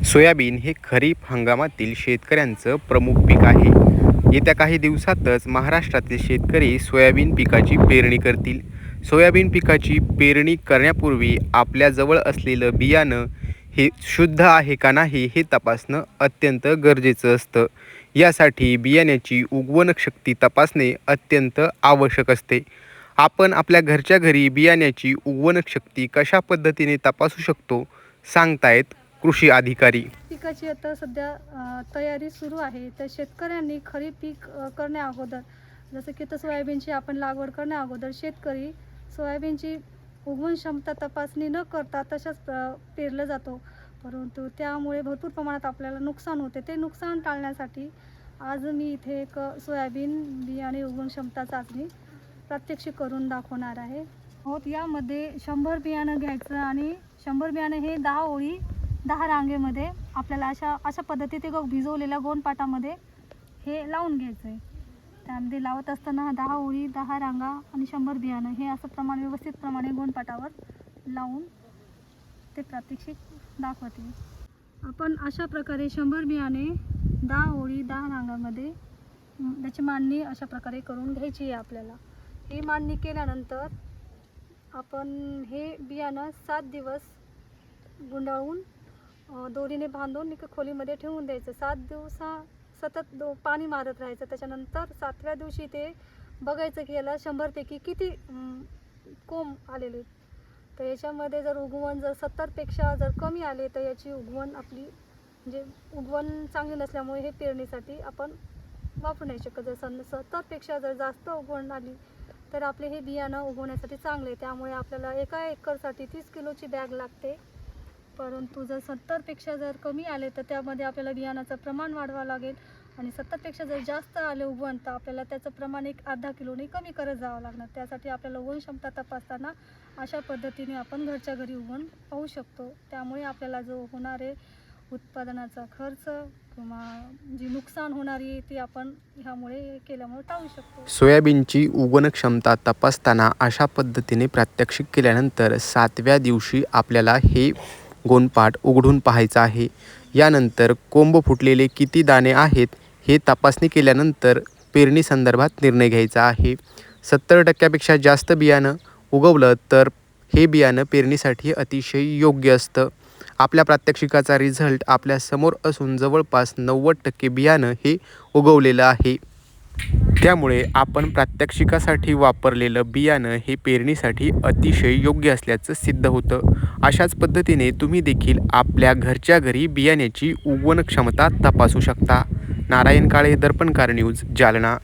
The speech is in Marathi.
सोयाबीन हे खरीप हंगामातील शेतकऱ्यांचं प्रमुख पीक आहे. येत्या काही दिवसातच महाराष्ट्रातील शेतकरी सोयाबीन पिकाची पेरणी करतील. सोयाबीन पिकाची पेरणी करण्यापूर्वी आपल्याजवळ असलेलं बियाणं हे शुद्ध आहे का नाही हे तपासणं अत्यंत गरजेचं असतं. यासाठी बियाण्याची उगवण शक्ती तपासणे अत्यंत आवश्यक असते. आपण आपल्या घरच्या घरी बियाण्याची उगवण शक्ती कशा पद्धतीने तपासू शकतो सांगतायत कृषी अधिकारी. पिकाची आता सध्या तयारी सुरू आहे. तर शेतकऱ्यांनी खरीप पीक करण्या अगोदर, जसं की तर सोयाबीनची आपण लागवड करण्या अगोदर शेतकरी सोयाबीनची उगवण क्षमता तपासणी न करता तशाच पेरलं जातो. परंतु त्यामुळे भरपूर प्रमाणात आपल्याला नुकसान होते. ते नुकसान टाळण्यासाठी आज मी इथे एक सोयाबीन बियाणे उगवण क्षमता चाचणी प्रात्यक्षिक करून दाखवणार आहे. यामध्ये 100 बियाणं घ्यायचं आणि 100 बियाणं हे 10 ओळी 10 रांगेमध्ये आपल्याला अशा पद्धतीने भिजवलेल्या गोणपाटामध्ये हे लावून घ्यायचं आहे. त्यामध्ये लावत असताना 10 ओळी 10 रांगा आणि 100 बियाणं हे असं व्यवस्थित प्रमाणे गोणपाटावर लावून ते प्रात्यक्षिक दाखवते. आपण अशा प्रकारे 100 बियाणे 10 ओळी 10 रांगामध्ये त्याची मांडणी अशा प्रकारे करून घ्यायची आहे. आपल्याला ही मांडणी केल्यानंतर आपण हे बियाणं 7 दिवस गुंडाळून दोरीने बांधून एका खोलीमध्ये ठेवून द्यायचं. 7 दिवस सतत पाणी मारत राहायचं. त्याच्यानंतर 7व्या दिवशी ते बघायचं की याला 100पैकी किती कोंब आलेले. तर याच्यामध्ये जर उगवण 70पेक्षा जर कमी आले तर याची उगवण आपली म्हणजे उगवण चांगली नसल्यामुळे हे पेरणीसाठी आपण वापरू नाही शकत. जर 70पेक्षा जर जास्त उगवण आली तर आपले हे बियाणं उगवण्यासाठी चांगले. त्यामुळे आपल्याला एका एकरसाठी 30 किलोची बॅग लागते. परंतु जर 70पेक्षा जर कमी आले तर त्यामध्ये आपल्याला बियाणाचं प्रमाण वाढवावं लागेल आणि 70पेक्षा जर जास्त आले उगवण तर आपल्याला त्याचं प्रमाण एक अर्धा किलोने कमी करत जावं लागणार. त्यासाठी आपल्याला उगवण क्षमता तपासताना अशा पद्धतीने आपण घरच्या घरी उगवण पाहू शकतो. त्यामुळे आपल्याला जो होणारे उत्पादनाचा खर्च किंवा जी नुकसान होणारी ती आपण ह्यामुळे केल्यामुळे टाळू शकतो. सोयाबीनची उगवण क्षमता तपासताना अशा पद्धतीने प्रात्यक्षिक केल्यानंतर 7व्या दिवशी आपल्याला हे गोणपाट उघडून पाहायचं आहे. यानंतर कोंब फुटलेले किती दाणे आहेत हे तपासणी केल्यानंतर पेरणी संदर्भात निर्णय घ्यायचा आहे. 70%पेक्षा जास्त बियाणं उगवलं तर हे बियाणं पेरणीसाठी अतिशय योग्य असतं. आपल्या प्रात्यक्षिकाचा रिझल्ट आपल्या समोर असून जवळपास 90% बियाणं हे उगवलेलं आहे. त्यामुळे आपण प्रात्यक्षिकासाठी वापरलेलं बियाणं हे पेरणीसाठी अतिशय योग्य असल्याचं सिद्ध होतं. अशाच पद्धतीने तुम्ही देखील आपल्या घरच्या घरी बियाण्याची उगवण क्षमता तपासू शकता. नारायण काळे, दर्पणकार न्यूज, जालना.